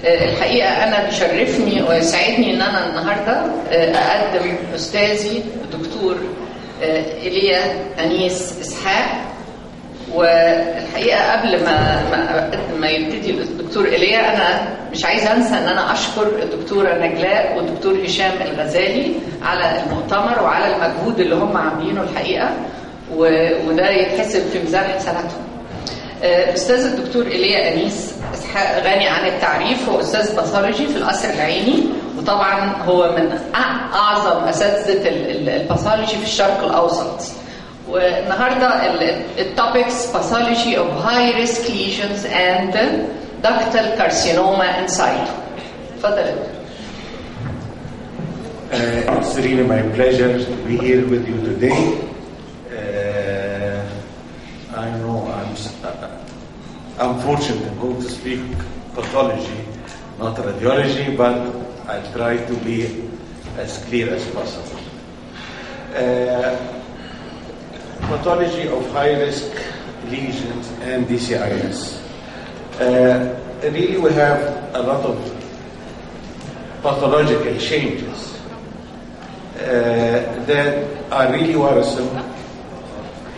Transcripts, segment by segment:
الحقيقة أنا بيشرفني ويسعدني إن أنا النهاردة أقدم أستاذي الدكتور إيليا أنيس إسحاق. والحقيقة قبل ما يبتدي الدكتور إيليا، أنا مش عايزة أنسى إن أنا أشكر الدكتورة نجلاء والدكتور هشام الغزالي على المؤتمر وعلى المجهود اللي هم عاملينه الحقيقة، وده يتحسب في ميزان حسناتهم. أستاذ الدكتور إيليا أنيس إسحاق غني عن التعريف، هو أستاذ باثولوجي في القصر العيني، وطبعا هو من أعظم أساتذة الباثولوجي في الشرق الأوسط. والنهارده التوبكس باثولوجي of high risk lesions and ductal carcinoma in situ. اتفضل. It's really my pleasure to be here with you today. I know I'm fortunate I'm going to speak pathology, not radiology, but I'll try to be as clear as possible. Pathology of high-risk lesions and DCIS. Really, we have a lot of pathological changes that are really worrisome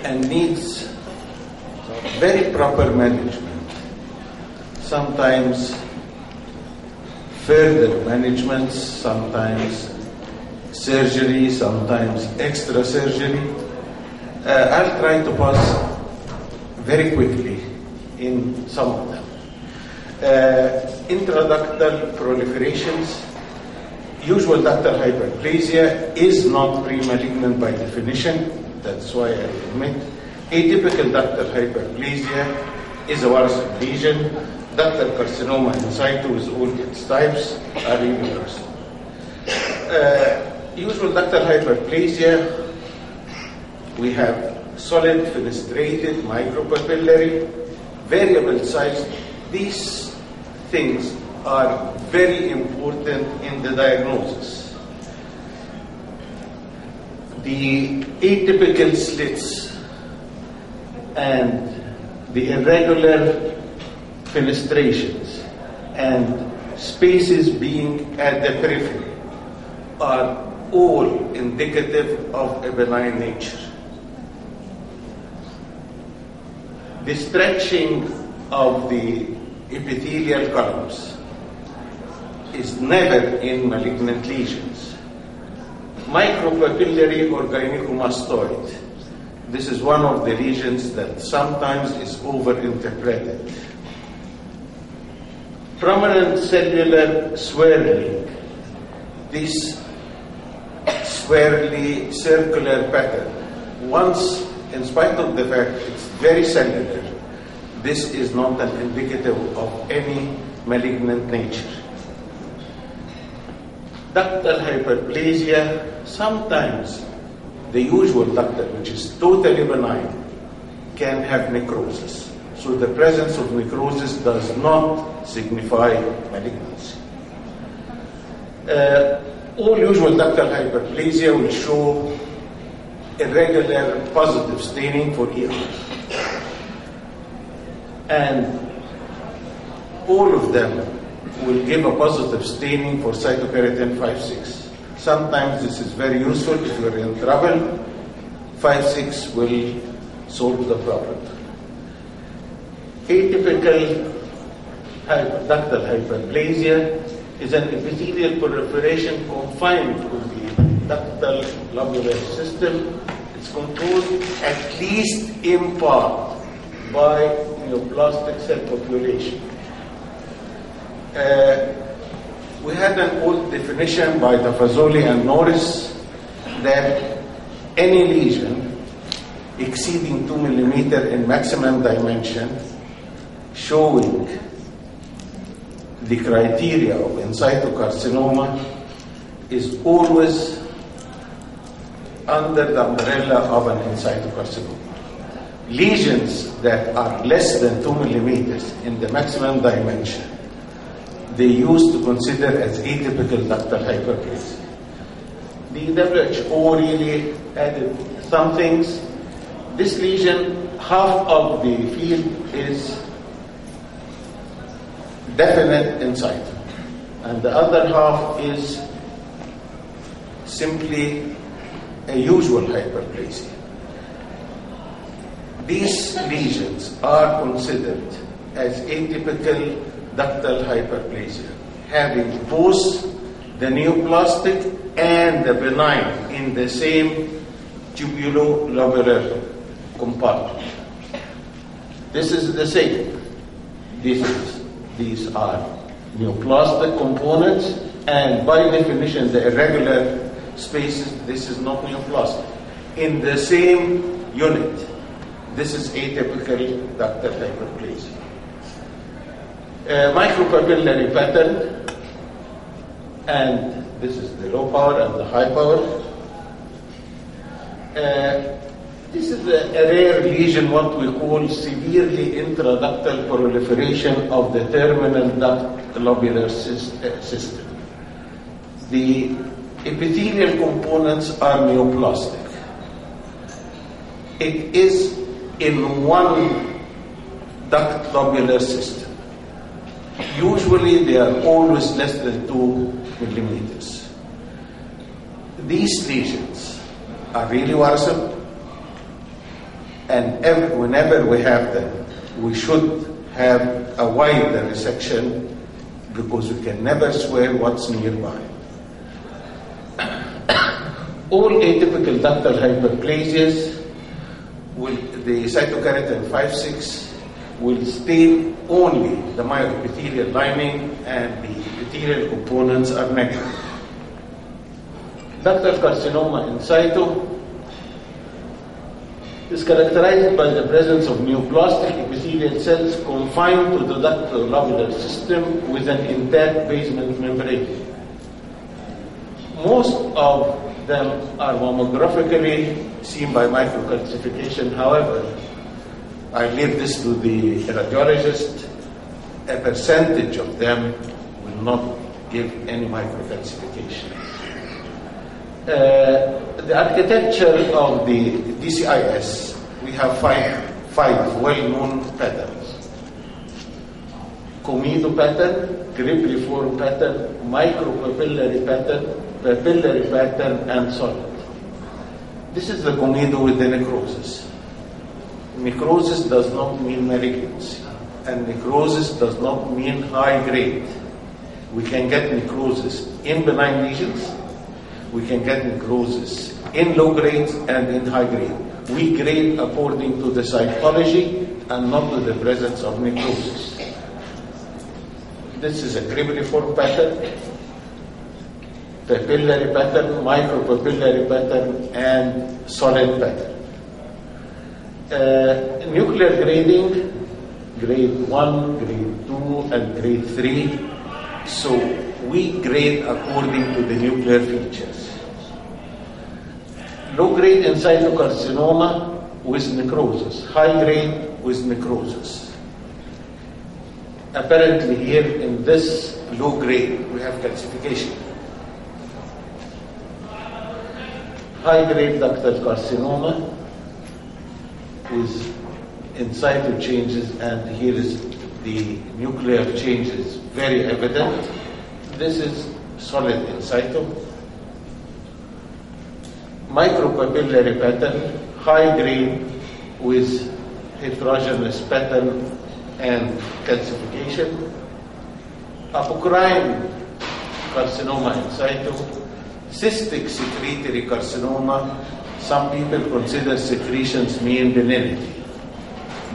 and needs very proper management. Sometimes further management, sometimes surgery, sometimes extra surgery. I'll try to pass very quickly in some of them. Intraductal proliferations. Usual ductal hyperplasia is not pre-malignant by definition. That's why I admit. Atypical ductal hyperplasia is a worrisome lesion. Ductal carcinoma in situ with all its types are really worrisome. Usual ductal hyperplasia, we have solid fenestrated micropapillary, variable size. These things are very important in the diagnosis. The atypical slits and the irregular fenestrations and spaces being at the periphery are all indicative of a benign nature. The stretching of the epithelial columns is never in malignant lesions. Micropapillary or gynecomastoid. This is one of the lesions that sometimes is overinterpreted. Prominent cellular swirling. This swirly circular pattern, once, in spite of the fact it's very cellular, this is not an indicative of any malignant nature. Ductal hyperplasia, sometimes the usual ductal, which is totally benign, can have necrosis. So the presence of necrosis does not signify malignancy. All usual ductal hyperplasia will show irregular positive staining for ER. And all of them will give a positive staining for cytokeratin 5/6. Sometimes this is very useful if you're in trouble. 5/6 will solve the problem. Atypical ductal hyperplasia is an epithelial proliferation confined to the ductal lobular system. It's controlled at least in part by neoplastic cell population. We had an old definition by Tafazoli and Norris that any lesion exceeding 2 millimeter in maximum dimension showing the criteria of in situ carcinoma is always under the umbrella of an in situ carcinoma. Lesions that are less than 2 millimeters in the maximum dimension, they used to consider as atypical ductal hyperplasia. The WHO really added some things. This lesion, half of the field is definite in situ. And the other half is simply a usual hyperplasia. These lesions are considered as atypical ductal hyperplasia, having both the neoplastic and the benign in the same tubulolobular compartment. This is the same. These are neoplastic components, and by definition, the irregular spaces, this is not neoplastic. In the same unit, this is atypical ductal hyperplasia. Micropapillary pattern, and this is the low power and the high power. This is a rare lesion, what we call severely intraductal proliferation of the terminal duct lobular system. The epithelial components are neoplastic. It is in one duct lobular system. Usually they are always less than 2 millimeters. These lesions are really worrisome, and whenever we have them, we should have a wider resection because we can never swear what's nearby. All atypical ductal hyperplasias, the cytokeratin 5/6 will stain only the myoepithelial lining, and the epithelial components are negative. Ductal carcinoma in situ is characterized by the presence of neoplastic epithelial cells confined to the ductal lobular system with an intact basement membrane. Most of them are mammographically seen by microcalcification. However, I leave this to the radiologist. A percentage of them will not give any microcalcification. The architecture of the DCIS, we have five well-known patterns. Comedo pattern, cribriform pattern, micropapillary pattern, papillary pattern, and solid. This is the comedo with the necrosis. Necrosis does not mean malignancy, and necrosis does not mean high grade. We can get necrosis in benign lesions, we can get necrosis in low grade and in high grade. We grade according to the cytology and not to the presence of necrosis. This is a cribriform pattern, papillary pattern, micropapillary pattern, and solid pattern. Nuclear grading, grade 1, grade 2, and grade 3. So we grade according to the nuclear features. Low grade in situ carcinoma with necrosis, high grade with necrosis. Apparently here in this low grade we have calcification. High grade ductal carcinoma with in situ changes, and here is the nuclear changes very evident. This is solid in situ. Micropapillary pattern, high grade with heterogeneous pattern and calcification. Apocrine carcinoma in situ. Cystic secretory carcinoma, some people consider secretions mean benignity.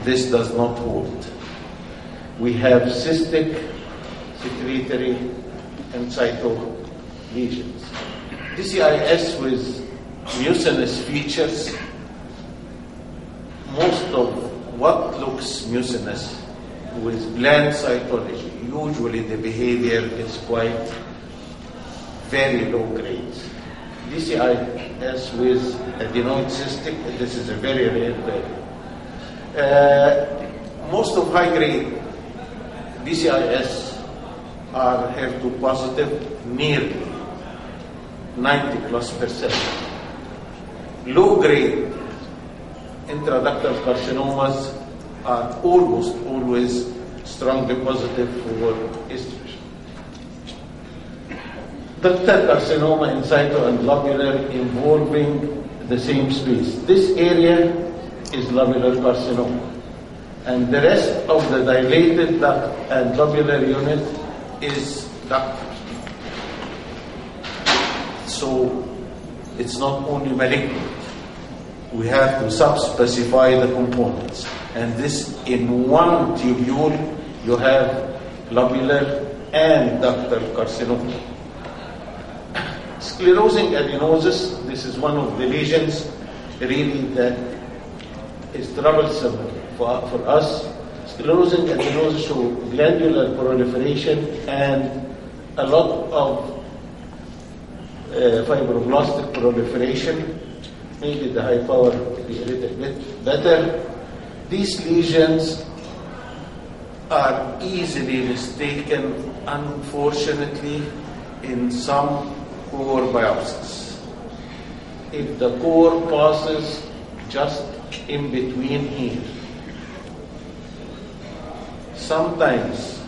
This does not hold. We have cystic secretory in situ lesions. DCIS with mucinous features. Most of what looks mucinous with gland cytology, usually the behavior is quite very low grade. DCIS with adenoid cystic, this is a very rare value. Most of high grade DCIS are HER2 positive, nearly 90+%. Low grade intraductal carcinomas are almost always strongly positive for estrogen. Ductal carcinoma in situ and lobular involving the same space. This area is lobular carcinoma. And the rest of the dilated duct and lobular unit is ductal. So it's not only malignant. We have to subspecify the components. And this, in one tubule, you have lobular and ductal carcinoma. Sclerosing adenosis, this is one of the lesions really that is troublesome for us. Sclerosing adenosis show glandular proliferation and a lot of fibroblastic proliferation. Maybe the high power will be a little bit better. These lesions are easily mistaken, unfortunately, in some core biopsies. If the core passes just in between here, sometimes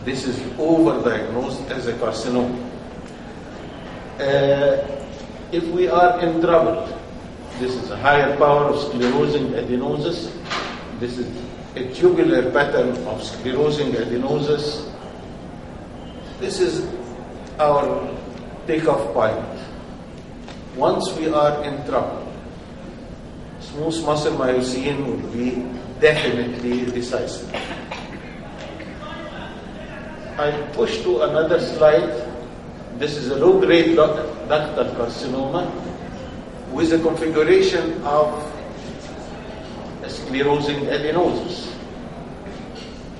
this is overdiagnosed as a carcinoma. If we are in trouble, this is a higher power of sclerosing adenosis. This is a tubular pattern of sclerosing adenosis. This is our takeoff point. Once we are in trouble, smooth muscle myocene will be definitely decisive. I push to another slide. This is a low-grade ductal carcinoma with a configuration of a sclerosing adenosis.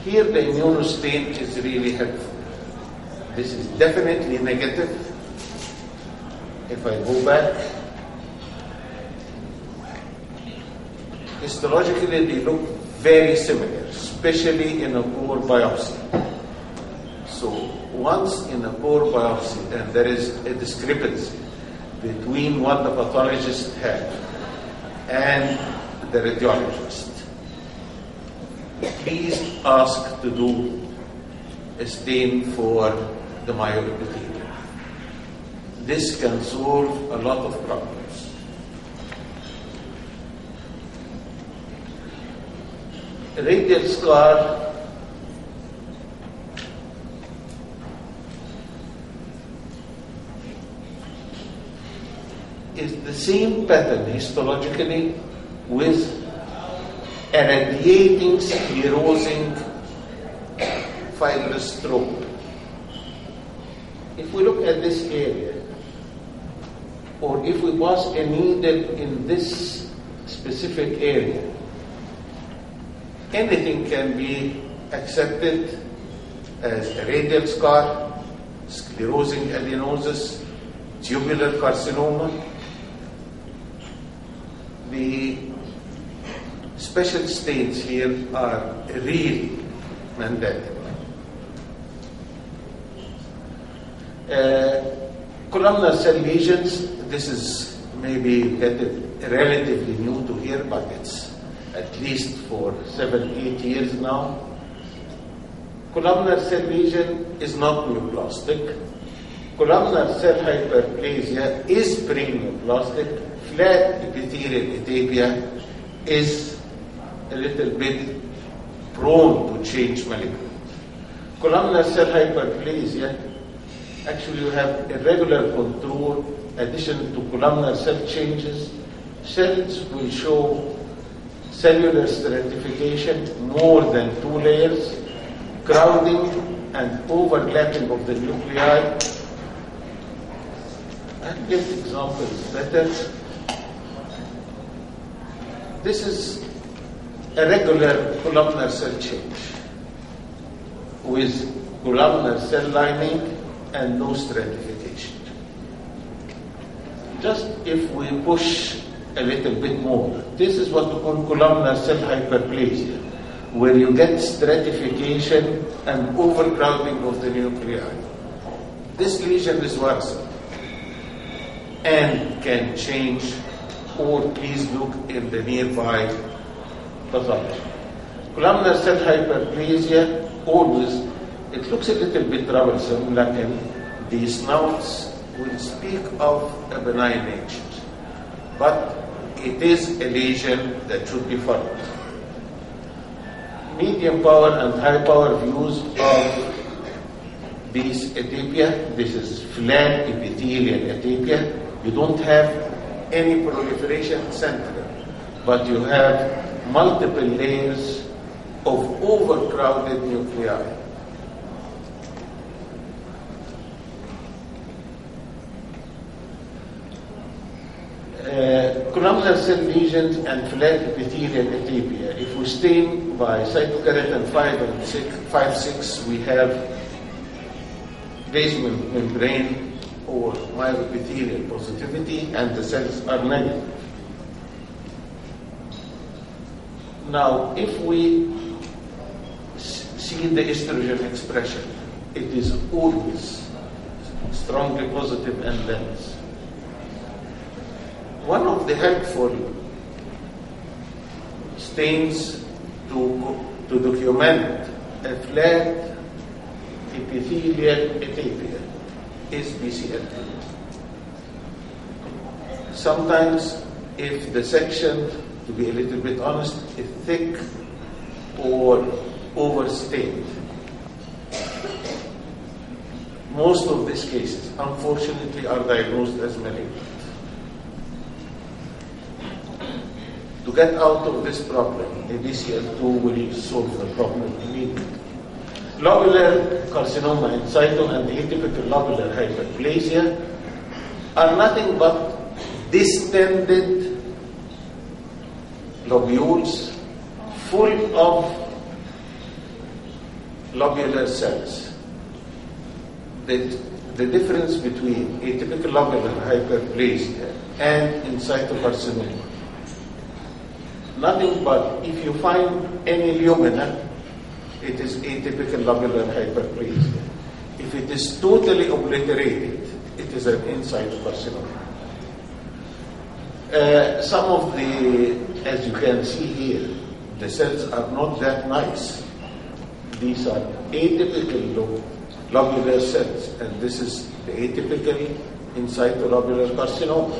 Here the immunostain is really helpful. This is definitely negative. If I go back, histologically they look very similar, especially in a core biopsy. So once in a core biopsy and there is a discrepancy between what the pathologist had and the radiologist, please ask to do a stain for the myoepithelium. This can solve a lot of problems. A radial scar is the same pattern histologically with a radiating sclerosing fibrous stroke. If we look at this area, or if we pass a needle in this specific area, anything can be accepted as a radial scar, sclerosing adenosis, tubular carcinoma. The special stains here are really mandatory. Columnar cell lesions, this is maybe relatively new to here, but it's at least for 7-8 years now. Columnar cell lesion is not neoplastic. Columnar cell hyperplasia is preneoplastic. Flat epithelial atypia is a little bit prone to change malignant. Columnar cell hyperplasia, actually you have irregular contour, addition to columnar cell changes. Cells will show cellular stratification, more than 2 layers, crowding and overlapping of the nuclei. I'll give examples better. This is a regular columnar cell change with columnar cell lining and no stratification. Just if we push a little bit more, this is what we call columnar cell hyperplasia, where you get stratification and overcrowding of the nuclei. This lesion is worrisome and can change, or please look in the nearby pathology. Columnar cell hyperplasia always It looks a little bit troublesome, لكن the snouts will speak of a benign nature. But it is a lesion that should be followed. Medium power and high power views of these atypia. This is flat epithelial atypia. You don't have any proliferation center, but you have multiple layers of overcrowded nuclei. Columnar cell lesions and flat epithelial atypia. If we stain by cytokeratin 5-6, we have basement membrane or myoepithelial positivity, and the cells are negative. Now, if we see the estrogen expression, it is always strongly positive and dense. One of the helpful stains to document a flat epithelial atypia is BCL2. Sometimes, if the section, to be a little bit honest, is thick or overstained, most of these cases, unfortunately, are diagnosed as malignant. To get out of this problem, a BCL2 will solve the problem immediately. Lobular carcinoma in situ and atypical lobular hyperplasia are nothing but distended lobules full of lobular cells. The difference between atypical lobular hyperplasia and in situ carcinoma, nothing but if you find any lumina, it is atypical lobular hyperplasia. If it is totally obliterated, it is an in situ carcinoma. Some of the, as you can see here, the cells are not that nice. These are atypical lobular cells, and this is the atypical in situ lobular carcinoma.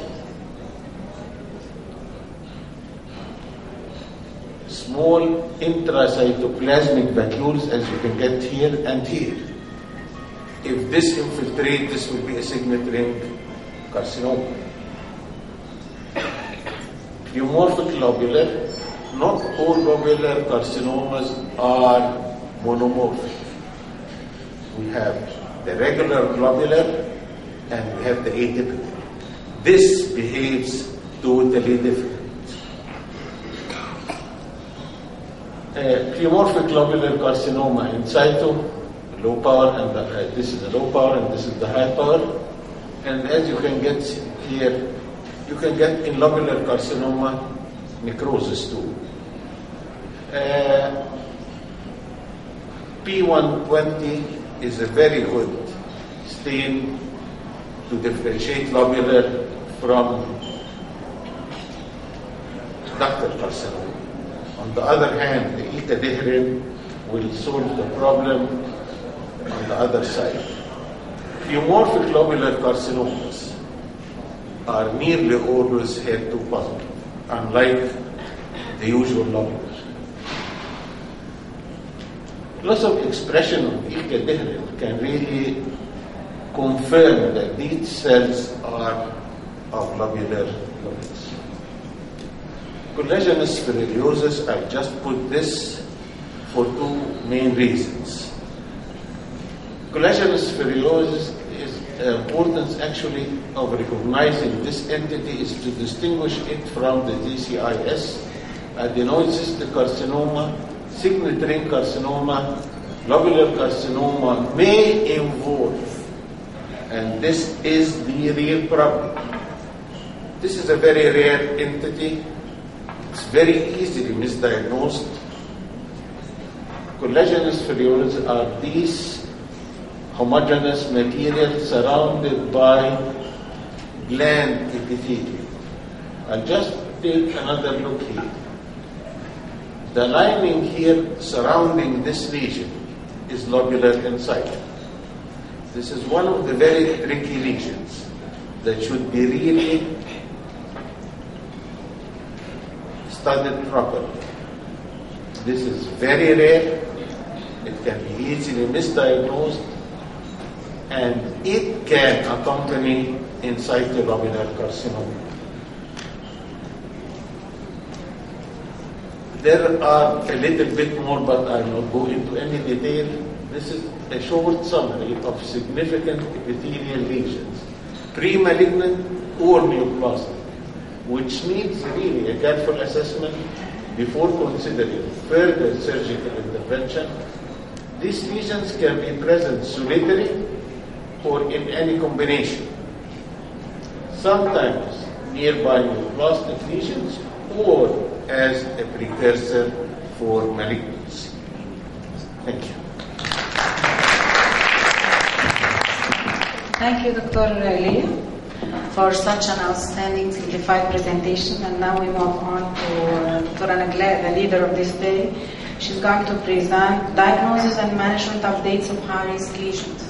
Small intracytoplasmic vacuoles, as you can get here and here. If this infiltrate, this will be a signet ring carcinoma. Pleomorphic lobular, not all lobular carcinomas are monomorphic. We have the regular globular and we have the atypical. This behaves totally different. Pleomorphic lobular carcinoma in situ, low power, and this is the low power and this is the high power. And as you can get here, you can get in lobular carcinoma necrosis too. P120 is a very good stain to differentiate lobular from ductal carcinoma. On the other hand, the ecadihrin will solve the problem on the other side. Pleomorphic lobular carcinomas are nearly always HER2 positive, unlike the usual lobular. Loss of expression of ecadihrin can really confirm that these cells are of lobular lobulus. Collagenous spherulosis, I just put this for two main reasons. Collagenous spherulosis is the importance actually of recognizing this entity is to distinguish it from the DCIS, adenoid cystic carcinoma, signet ring carcinoma, lobular carcinoma may involve, and this is the real problem. This is a very rare entity. It's very easily misdiagnosed. Collagenous spherulosis are these homogeneous materials surrounded by gland epithelium. I'll just take another look here. The lining here surrounding this region is lobular insight. This is one of the very tricky lesions that should be really studied properly. This is very rare. It can be easily misdiagnosed, and it can accompany in situ lobular carcinoma. There are a little bit more, but I will not go into any detail. This is a short summary of significant epithelial lesions, pre-malignant or neoplastic, which needs really a careful assessment before considering further surgical intervention. These lesions can be present solitary or in any combination. Sometimes nearby neoplastic lesions or as a precursor for malignancy. Thank you. Thank you, Dr. Elia, for such an outstanding simplified presentation. And now we move on to Dr. Naglaa, the leader of this day. She's going to present diagnosis and management updates of high-risk lesions.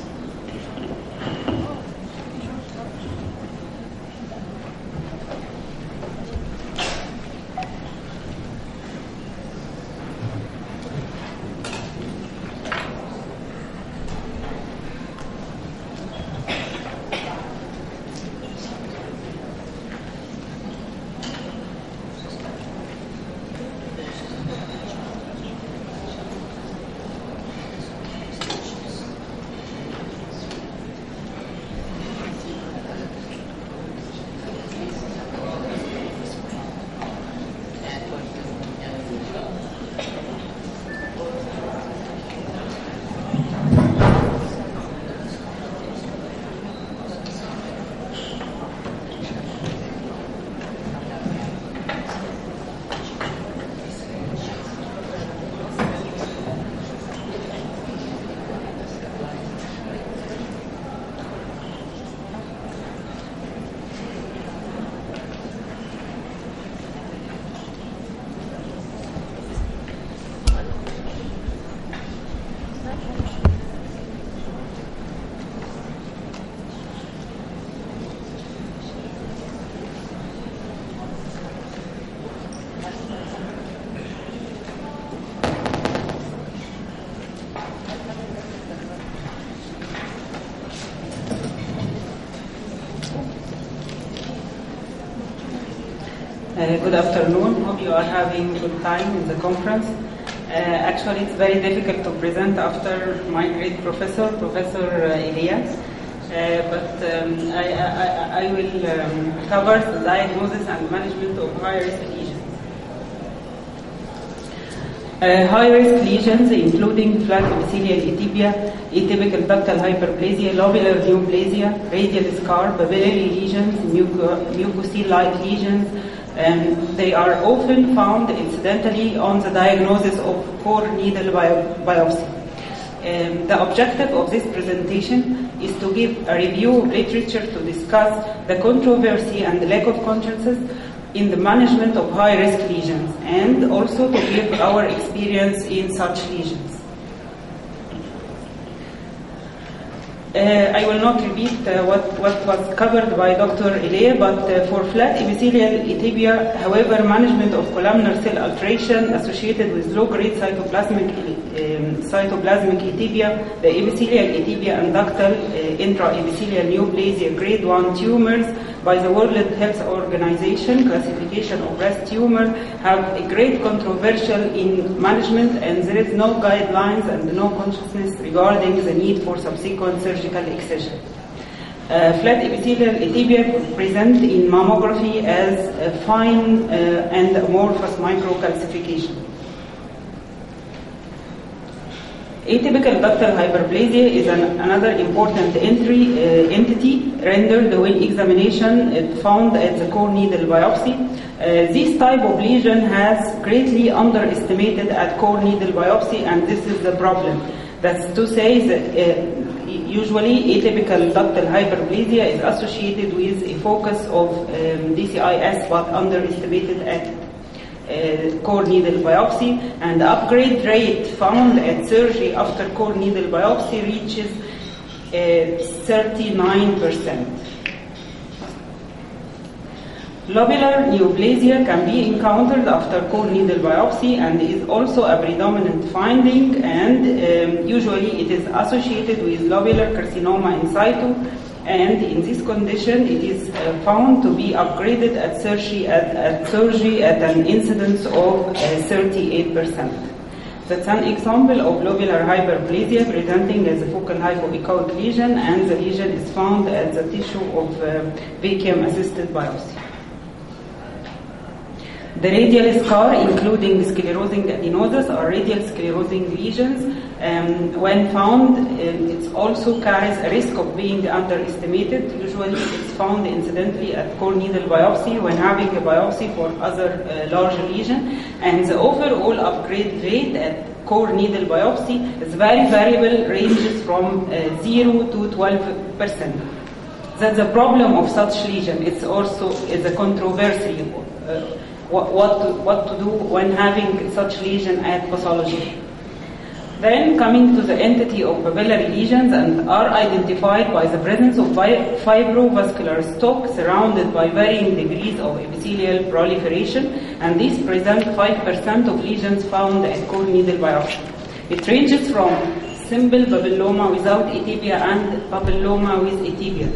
Good afternoon. Hope you are having a good time in the conference. Actually, it's very difficult to present after my great professor, Professor Elias. But I will cover the diagnosis and management of high-risk lesions. High-risk lesions, including flat epithelial atypia, atypical ductal hyperplasia, lobular neoplasia, radial scar, papillary lesions, mucocele-like lesions. They are often found incidentally on the diagnosis of core needle biopsy. The objective of this presentation is to give a review of literature to discuss the controversy and the lack of consensus in the management of high-risk lesions, and also to give our experience in such lesions. I will not repeat what was covered by Dr. Elia, but for flat epithelial atypia, however, management of columnar cell alteration associated with low-grade cytoplasmic atypia, the epithelial atypia and ductal intraepithelial neoplasia grade 1 tumors by the World Health Organization classification of breast tumor have a great controversial in management, and there is no guidelines and no consciousness regarding the need for subsequent surgical excision. Flat epithelial atypia present in mammography as a fine and amorphous microcalcification. Atypical ductal hyperplasia is another important entity rendered when examination found at the core needle biopsy. This type of lesion has greatly underestimated at core needle biopsy, and this is the problem. That's to say that usually atypical ductal hyperplasia is associated with a focus of DCIS but underestimated at core needle biopsy, and the upgrade rate found at surgery after core needle biopsy reaches 39%. Lobular neoplasia can be encountered after core needle biopsy and is also a predominant finding, and usually it is associated with lobular carcinoma in situ, and in this condition it is found to be upgraded at surgery at an incidence of 38%. That's an example of lobular hyperplasia presenting as a focal hypoechoic lesion, and the lesion is found at the tissue of vacuum-assisted biopsy. The radial scar, including sclerosing adenosis or radial sclerosing lesions, when found, it also carries a risk of being underestimated. Usually it's found incidentally at core needle biopsy when having a biopsy for other large lesion, and the overall upgrade rate at core needle biopsy is very variable, ranges from 0 to 12%. That's the problem of such lesion. It's a controversy. What to do when having such lesion at pathology. Then coming to the entity of papillary lesions, and are identified by the presence of fibrovascular stock surrounded by varying degrees of epithelial proliferation, and these present 5% of lesions found at core needle biopsy. It ranges from simple papilloma without atypia and papilloma with atypia,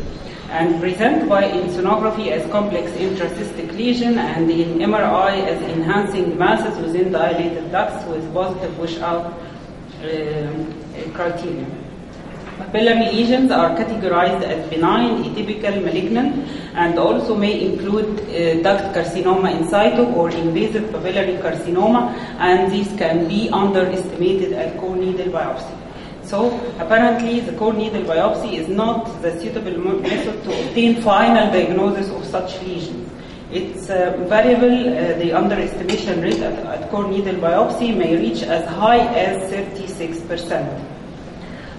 and present by in sonography as complex intracystic lesion, and in MRI as enhancing masses within dilated ducts with positive wash-out criteria. Papillary lesions are categorized as benign, atypical, malignant, and also may include duct carcinoma in situ or invasive papillary carcinoma, and these can be underestimated at core needle biopsy. So apparently the core needle biopsy is not the suitable method to obtain final diagnosis of such lesions. It's variable. The underestimation rate at core needle biopsy may reach as high as 36%.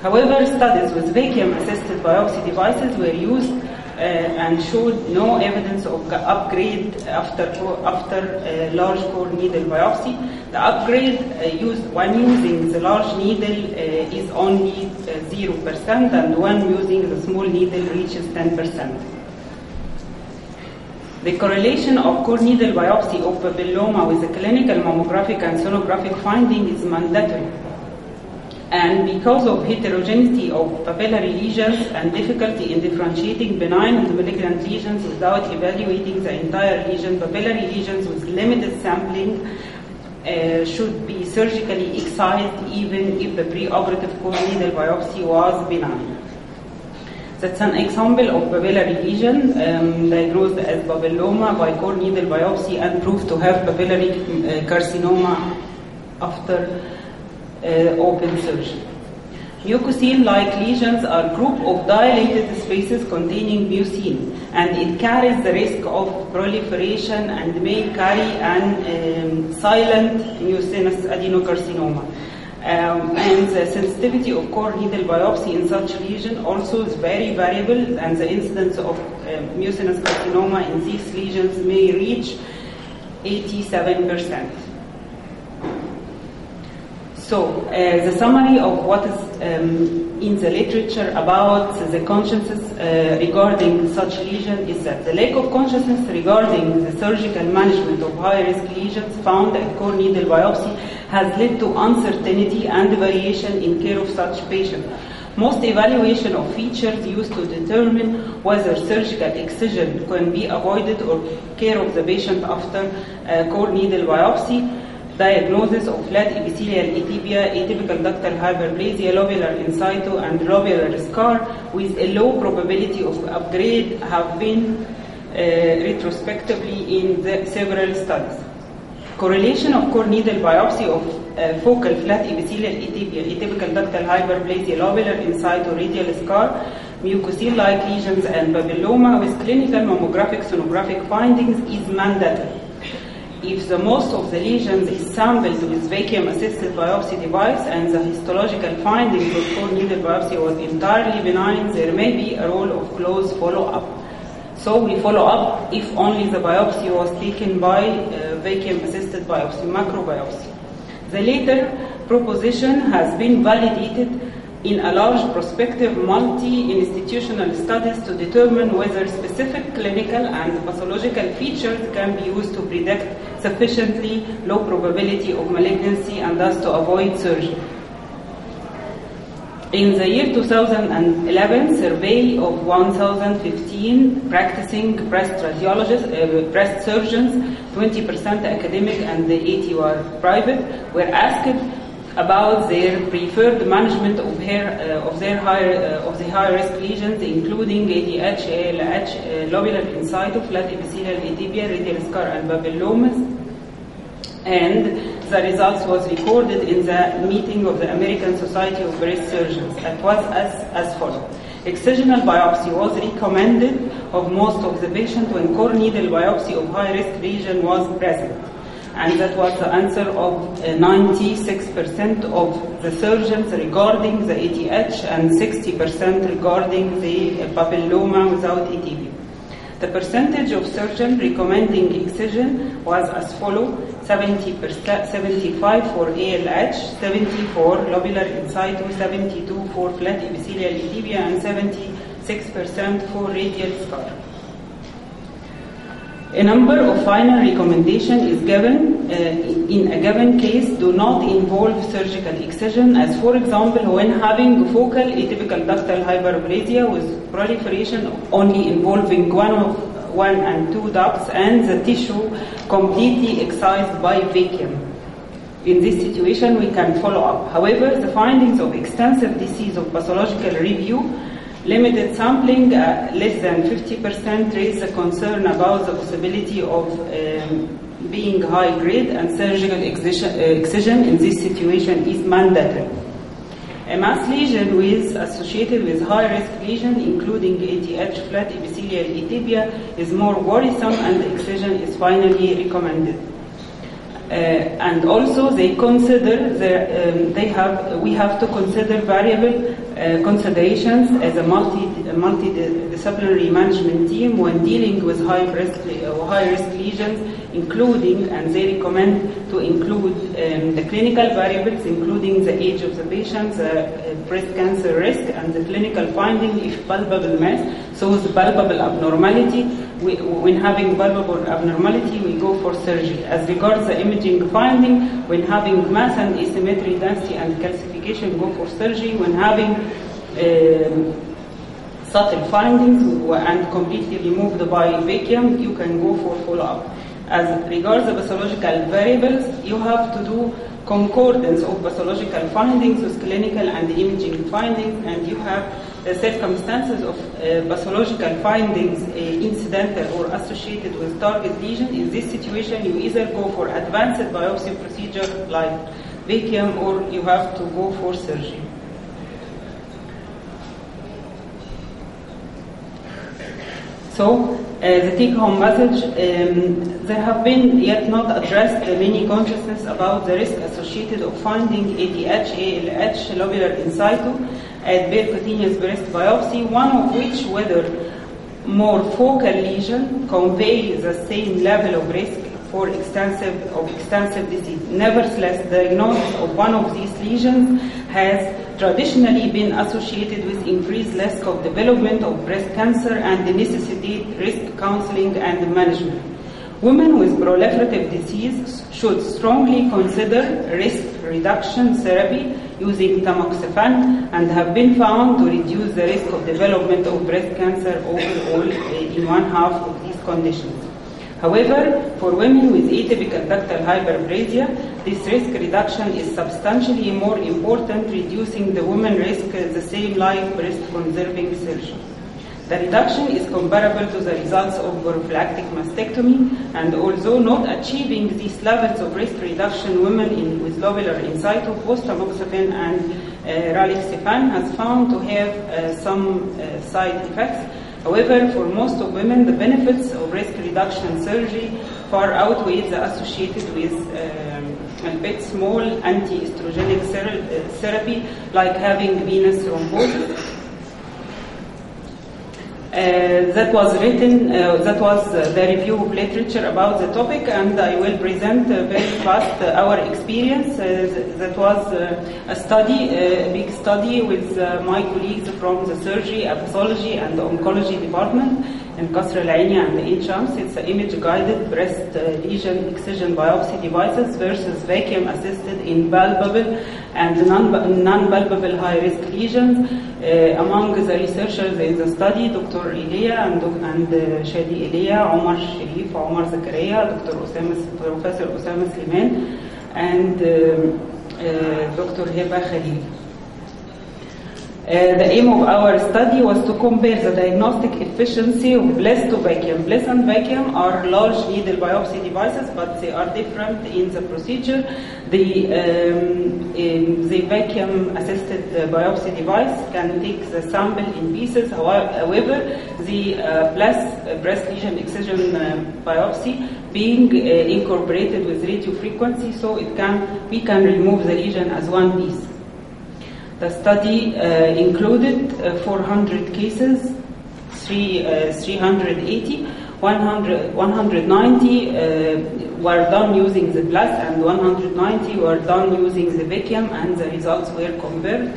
However, studies with vacuum-assisted biopsy devices were used and showed no evidence of upgrade after large core needle biopsy. The upgrade used when using the large needle is only 0%, and when using the small needle reaches 10%. The correlation of core needle biopsy of papilloma with the clinical mammographic and sonographic finding is mandatory. And because of heterogeneity of papillary lesions and difficulty in differentiating benign and malignant lesions without evaluating the entire lesion, papillary lesions with limited sampling should be surgically excised even if the preoperative core needle biopsy was benign. That's an example of papillary lesion diagnosed as papilloma by core needle biopsy and proved to have papillary carcinoma after open surgery. Mucosine-like lesions are a group of dilated spaces containing mucin, and it carries the risk of proliferation and may carry an silent mucinous adenocarcinoma. And the sensitivity of core needle biopsy in such lesion also is very variable, and the incidence of mucinous carcinoma in these lesions may reach 87%. So, the summary of what is in the literature about the consciousness regarding such lesion is that the lack of consciousness regarding the surgical management of high-risk lesions found at core needle biopsy has led to uncertainty and variation in care of such patients. Most evaluation of features used to determine whether surgical excision can be avoided or care of the patient after core needle biopsy, diagnosis of flat epithelial atypia, atypical ductal hyperplasia, lobular in situ, and lobular scar with a low probability of upgrade have been retrospectively in several studies. Correlation of core needle biopsy of focal flat epithelial atypia, atypical ductal hyperplasia, lobular in situ, radial scar, mucosine-like lesions, and papilloma with clinical mammographic sonographic findings is mandatory. If the most of the lesions is sampled with vacuum-assisted biopsy device and the histological findings of core needle biopsy was entirely benign, there may be a role of close follow-up. So we follow up if only the biopsy was taken by vacuum-assisted biopsy, macrobiopsy. The later proposition has been validated in a large prospective multi-institutional studies to determine whether specific clinical and pathological features can be used to predict sufficiently low probability of malignancy and thus to avoid surgery. In the year 2011, survey of 1,015 practicing breast radiologists, breast surgeons, 20% academic and 80 were private, were asked about their preferred management of the high-risk lesions, including ADH, ALH, lobular in situ, flat epithelial atypia, radial scar, and papillomas. And the results was recorded in the meeting of the American Society of Breast Surgeons. It was as follows. Excisional biopsy was recommended of most of the patients when core needle biopsy of high-risk lesion was present. And that was the answer of 96% of the surgeons regarding the ATH and 60% regarding the papilloma without atypia. The percentage of surgeons recommending excision was as follows: 75 for ALH, 70 for lobular in situ, 72 for flat epithelial atypia, and 76% for radial scar. A number of final recommendations is given in a given case do not involve surgical excision, as for example when having focal atypical ductal hyperplasia with proliferation only involving one and two ducts and the tissue completely excised by vacuum. In this situation we can follow up. However, the findings of extensive disease of pathological review, limited sampling, less than 50%, raise a concern about the possibility of being high grade, and surgical excision in this situation is mandatory. A mass lesion associated with high risk lesion, including ATH, flat epithelial atypia, is more worrisome, and excision is finally recommended. And also they consider we have to consider variable considerations as a multidisciplinary management team when dealing with high risk lesions, including, and they recommend to include the clinical variables, including the age of the patient, the breast cancer risk, and the clinical finding if palpable mass. So the palpable abnormality, when having palpable abnormality, we go for surgery. As regards the imaging finding, when having mass and asymmetry, density, and calcification, go for surgery. When having subtle findings and completely removed by vacuum, you can go for follow-up. As regards the pathological variables, you have to do concordance of pathological findings with clinical and imaging findings, and you have the circumstances of pathological findings incidental or associated with target lesion. In this situation, you either go for advanced biopsy procedure like vacuum, or you have to go for surgery. So, the take-home message, there have been yet not addressed many consciousness about the risk associated of finding ATH, ALH, lobular in situ at percutaneous breast biopsy, one of which, whether more focal lesion, convey the same level of risk for extensive disease. Nevertheless, diagnosis of one of these lesions has traditionally been associated with increased risk of development of breast cancer and necessitate risk counseling and management. Women with proliferative disease should strongly consider risk reduction therapy using tamoxifen, and have been found to reduce the risk of development of breast cancer overall in one half of these conditions. However, for women with atypical ductal hyperplasia, this risk reduction is substantially more important, reducing the woman risk the same like breast conserving surgery. The reduction is comparable to the results of prophylactic mastectomy, and although not achieving these levels of risk reduction, women with lobular in situ, post-tamoxifen and ralixifan has found to have some side effects. However, for most of women, the benefits of risk reduction surgery far outweigh the associated with albeit small anti-estrogenic therapy like having venous thrombosis. That was written, that was the review of literature about the topic, and I will present very fast our experience. That was a study, a big study with my colleagues from the surgery, pathology, and oncology department in Qasr Al Aini and Ain Shams. It's image-guided breast lesion excision biopsy devices versus vacuum-assisted in palpable and non-palpable high-risk lesions. Among the researchers in the study, Dr. Elia and Shadi Elia, Omar Sharif, Omar Zakaria, Professor Osama Sliman, and Dr. Heba Khalil. The aim of our study was to compare the diagnostic efficiency of BLESS to vacuum. BLESS and vacuum are large needle biopsy devices, but they are different in the procedure. The vacuum-assisted biopsy device can take the sample in pieces. However, the BLESS breast lesion excision biopsy being incorporated with radio frequency, so we can remove the lesion as one piece. The study included 400 cases, 380, 190 were done using the BLESS and 190 were done using the vacuum, and the results were compared.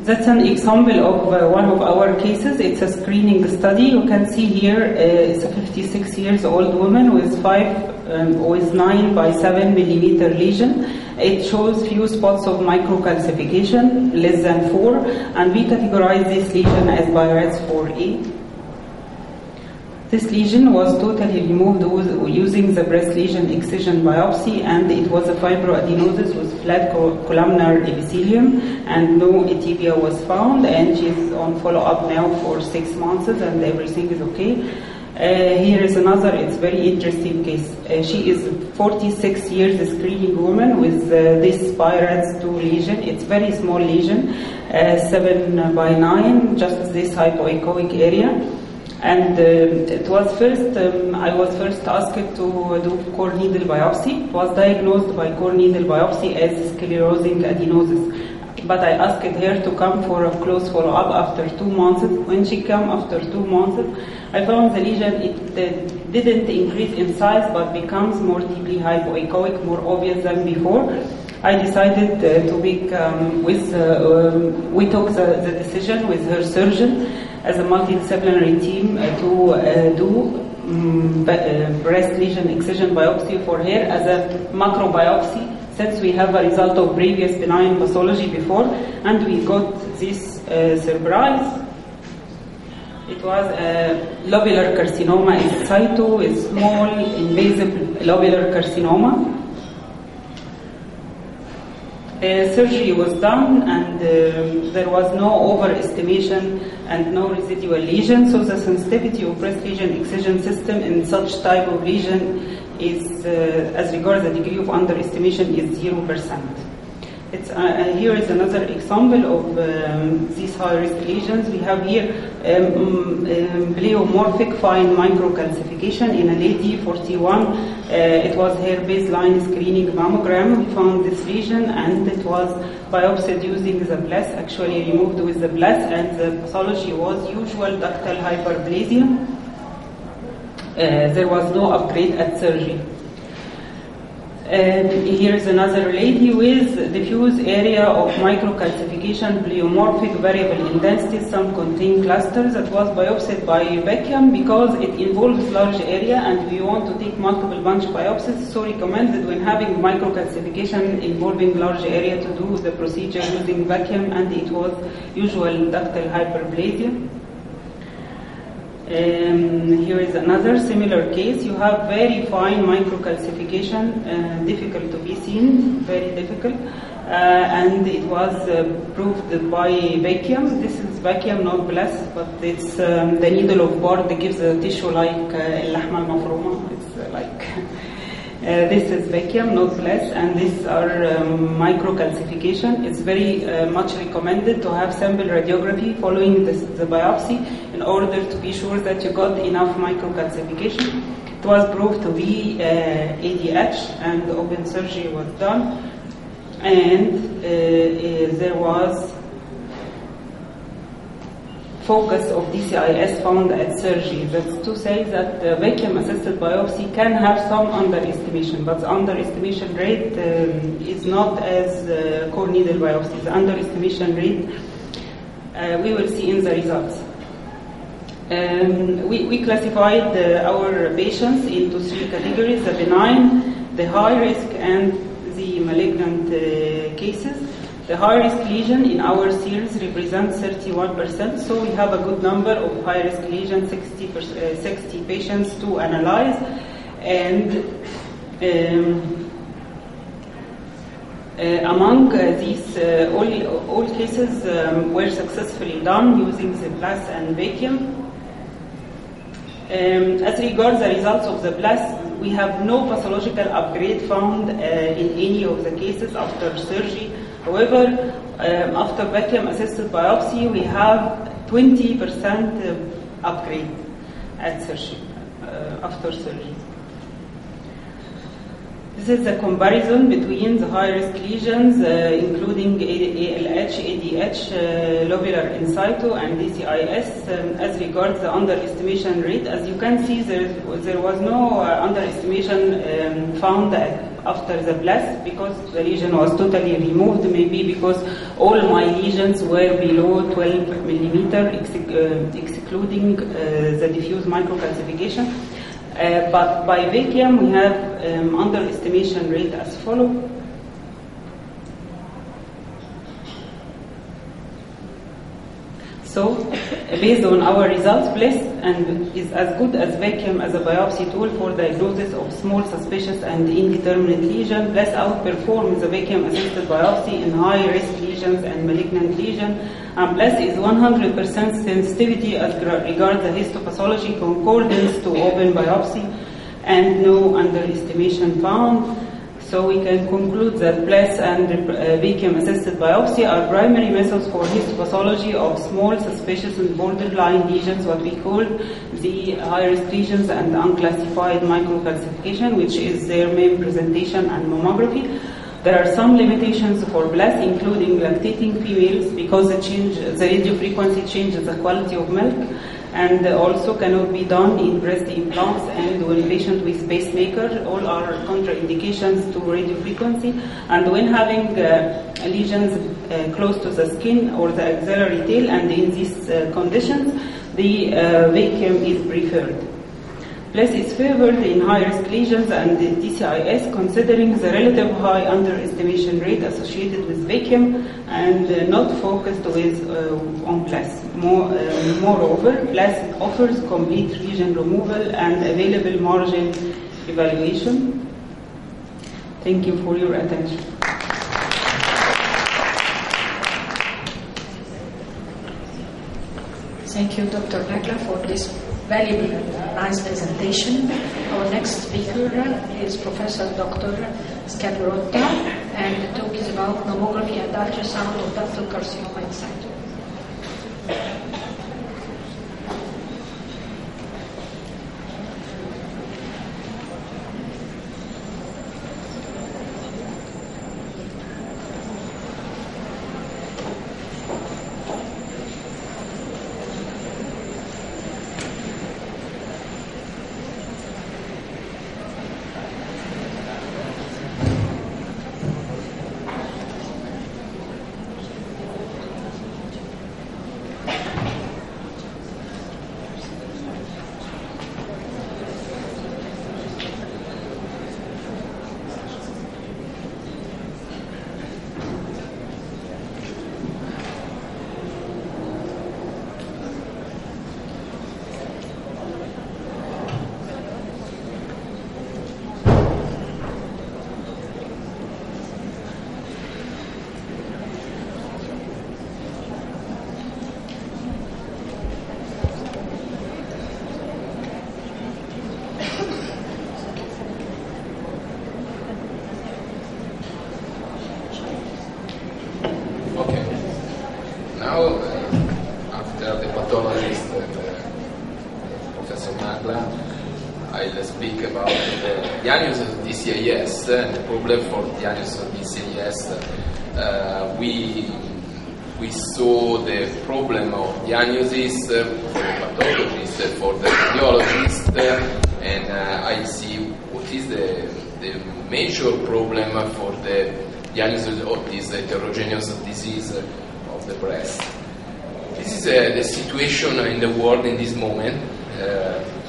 That's an example of one of our cases. It's a screening study. You can see here it's a 56 years old woman with 9 by 7 millimeter lesion. It shows few spots of microcalcification, less than 4, and we categorize this lesion as BI-RADS 4A. This lesion was totally removed using the breast lesion excision biopsy, and it was a fibroadenosis with flat columnar epithelium, and no atypia was found, and she's on follow-up now for 6 months, and everything is okay. Here is another, it's very interesting case. She is 46 years screening woman with this BI-RADS 2 lesion. It's very small lesion, 7 by 9, just this hypoechoic area. And it was I was first asked to do core needle biopsy. It was diagnosed by core needle biopsy as sclerosing adenosis. But I asked her to come for a close follow-up after 2 months. When she came after 2 months, I found the lesion, it didn't increase in size, but becomes more deeply hypoechoic, more obvious than before. I decided to make, we took the decision with her surgeon as a multidisciplinary team to do breast lesion excision biopsy for her as a macro biopsy, since we have a result of previous benign pathology before, and we got this surprise. It was a lobular carcinoma in situ, a small invasive lobular carcinoma. Surgery was done, and there was no overestimation and no residual lesion, so the sensitivity of breast lesion excision system in such type of lesion is, as regards the degree of underestimation, is 0%. Here is another example of these high-risk lesions. We have here pleomorphic fine microcalcification in a lady, 41. It was her baseline screening mammogram. We found this lesion, and it was biopsied using the BLESS, actually removed with the BLESS, and the pathology was usual ductal hyperplasia. There was no upgrade at surgery. Here is another lady with diffuse area of microcalcification, pleomorphic, variable in density, some contain clusters, that was biopsied by vacuum because it involves large area and we want to take multiple bunch biopsies, so recommended when having microcalcification involving large area to do the procedure using vacuum, and it was usual ductal hyperplasia. Here is another similar case. You have very fine microcalcification, difficult to be seen, very difficult, and it was proved by vacuum. This is vacuum, not BLESS, but it's the needle of Bard that gives a tissue like اللحمة المفرومة. It's like This is vacuum, not BLES, and these are microcalcification. It's very much recommended to have sample radiography following the biopsy in order to be sure that you got enough microcalcification. It was proved to be ADH, and open surgery was done, and there was focus of DCIS found at surgery. That's to say that vacuum-assisted biopsy can have some underestimation, but the underestimation rate is not as core needle biopsy. The underestimation rate we will see in the results. We classified our patients into 3 categories: the benign, the high risk, and the malignant cases. The high-risk lesion in our series represents 31%, so we have a good number of high-risk lesions, 60 patients to analyze, and among these, all cases were successfully done using the BLAS and vacuum. As regards the results of the BLAS, we have no pathological upgrade found in any of the cases after surgery. However, after vacuum-assisted biopsy, we have 20% upgrade at surgery, after surgery. This is a comparison between the high-risk lesions, including ALH, ADH, lobular in situ, and DCIS. As regards the underestimation rate, as you can see, there was no underestimation found after the BLAS because the lesion was totally removed, maybe because all my lesions were below 12 millimeter, excluding the diffuse microcalcification. But by vacuum, we have underestimation rate as follows. So, based on our results, BLES is as good as vacuum as a biopsy tool for diagnosis of small, suspicious, and indeterminate lesions. BLES outperforms the vacuum-assisted biopsy in high-risk lesions and malignant lesions. And BLES is 100% sensitivity as regards the histopathology concordance to open biopsy, and no underestimation found. So we can conclude that BLES and vacuum-assisted biopsy are primary methods for histopathology of small, suspicious, and borderline lesions, what we call the high-risk lesions and unclassified microcalcification, which is their main presentation and mammography. There are some limitations for BLES, including lactating females, because the radio frequency changes the quality of milk, and also cannot be done in breast implants and when patient with pacemaker. All are contraindications to radio frequency. And when having lesions close to the skin or the axillary tail, and in these conditions, the vacuum is preferred. BLES is favored in high-risk lesions and DCIS, considering the relative high underestimation rate associated with vacuum and not focused on BLES. Moreover, BLES offers complete lesion removal and available margin evaluation. Thank you for your attention. Thank you, Dr. Nagla, for this valuable and nice presentation. Our next speaker is Professor Dr. Scadurotta, and the talk is about mammography and ultrasound of ductal carcinoma in situ. speak about the diagnosis of DCIS and the problem for diagnosis of DCIS. We saw the problem of diagnosis for the pathologist, for the radiologist, and I see what is the major problem for the diagnosis of this heterogeneous disease of the breast. This is the situation in the world in this moment,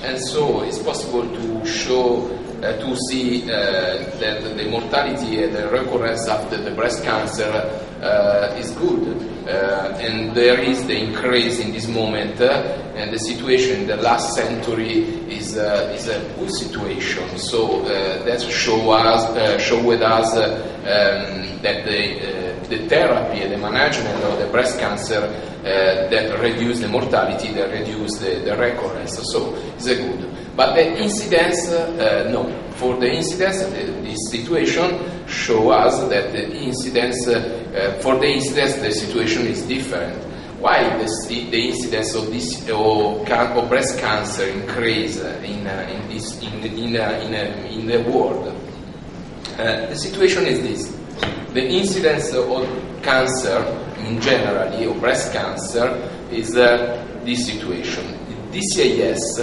and so it's possible to show, to see that the mortality and the recurrence after the breast cancer is good. And there is the increase in this moment, and the situation in the last century is a good situation. So that show with us that the therapy and the management of the breast cancer that reduce the mortality, that reduce the recurrence. So it's a good. But the incidence, no. For the incidence, this situation show us that the incidence, for the incidence, the situation is different. Why the incidence of this of breast cancer increase in the world? The situation is this: the incidence of cancer in general, or breast cancer, is this situation. DCIS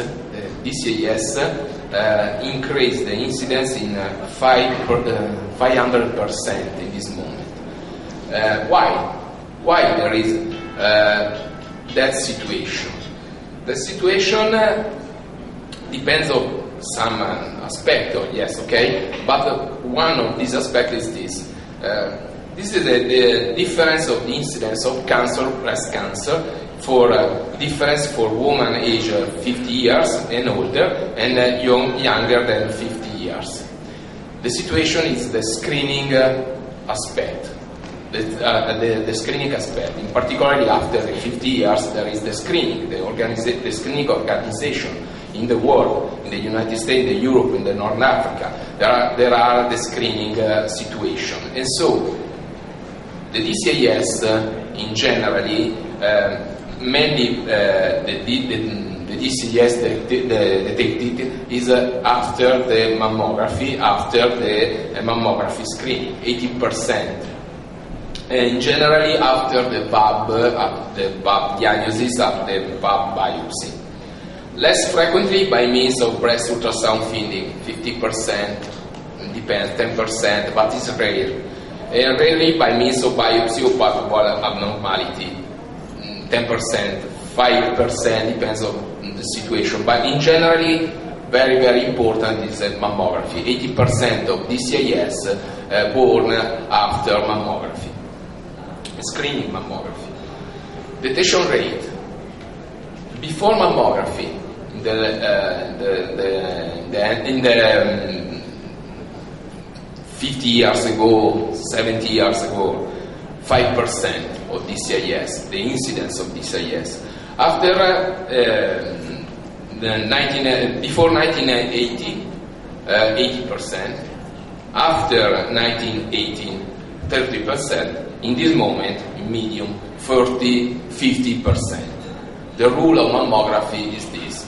increased the incidence in 500% in this moment. Why? Why there is that situation? The situation depends on some aspect, yes, okay? But one of these aspects is this. This is the difference of the incidence of cancer, breast cancer, for difference for women aged 50 years and older, and younger than 50 years. The situation is the screening aspect. The screening aspect. In particular, after 50 years, there is the screening, the screening organization in the world, in the United States, in Europe, in the North Africa. There are the screening situation, and so the DCIS in generally. Mainly the DCIS detected is after the mammography, screening, 80%. And generally after the VAB diagnosis, after the VAB biopsy. Less frequently by means of breast ultrasound finding, 50%, depends, 10%, but it's rare. And rarely by means of biopsy or palpable abnormality. 10%, 5%, depends on the situation. But in generally, very, very important is mammography. 80% of DCIS born after mammography. Screening mammography. Detection rate. Before mammography, in the 50 years ago, 70 years ago, 5% of DCIS, the incidence of DCIS. After before 1980, 80%. After 1980, 30%. In this moment, in medium, 50%. The rule of mammography is this.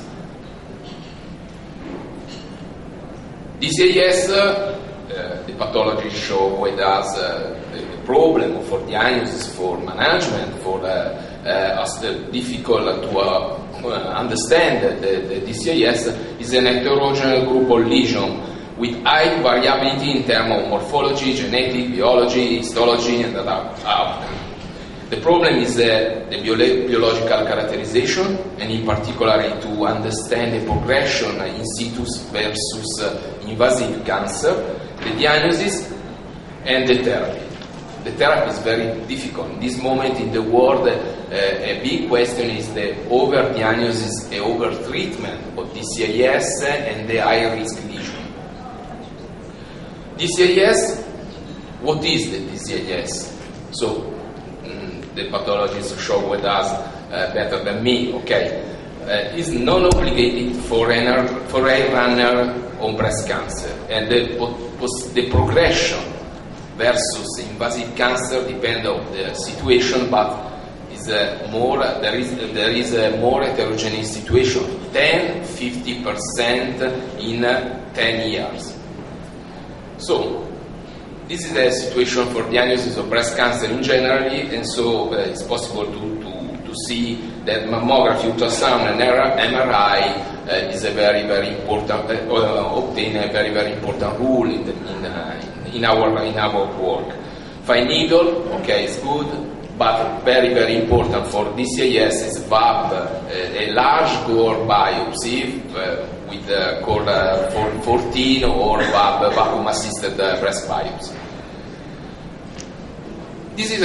DCIS, the pathology show with us the problem for diagnosis, for management, for difficult to understand the DCIS is an heterogeneous group of lesions with high variability in terms of morphology, genetic, biology, histology, and outcome. The problem is the biological characterization, and in particular to understand the progression in situ versus invasive cancer, the diagnosis, and the therapy. The therapy is very difficult. In this moment in the world, a big question is the over-diagnosis and over-treatment of DCIS and the high-risk lesion. DCIS, what is the DCIS? So, the pathologists show with us better than me, okay? Is non-obligated for a runner on breast cancer, and the progression versus invasive cancer depends on the situation, but there is a more heterogeneous situation, 10-50% in 10 years. So this is the situation for diagnosis of breast cancer in general, and so it's possible to see that mammography, ultrasound, and MRI is a very important obtain a very important role in our work. Fine needle, okay, is good, but very important for DCIS is VAB, a large core biopsy with core 14 or VAB, vacuum assisted breast biopsy. This is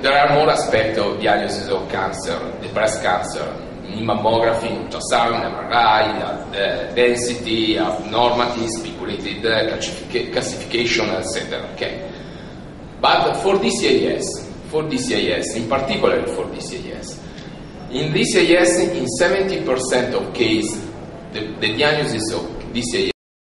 there are more aspects of diagnosis of cancer, the breast cancer, in mammography, ultrasound, MRI, density, abnormalities, speculated classification, etc. Okay. But for DCIS, in particular for DCIS, in DCIS, in 70% of cases, the diagnosis of DCIS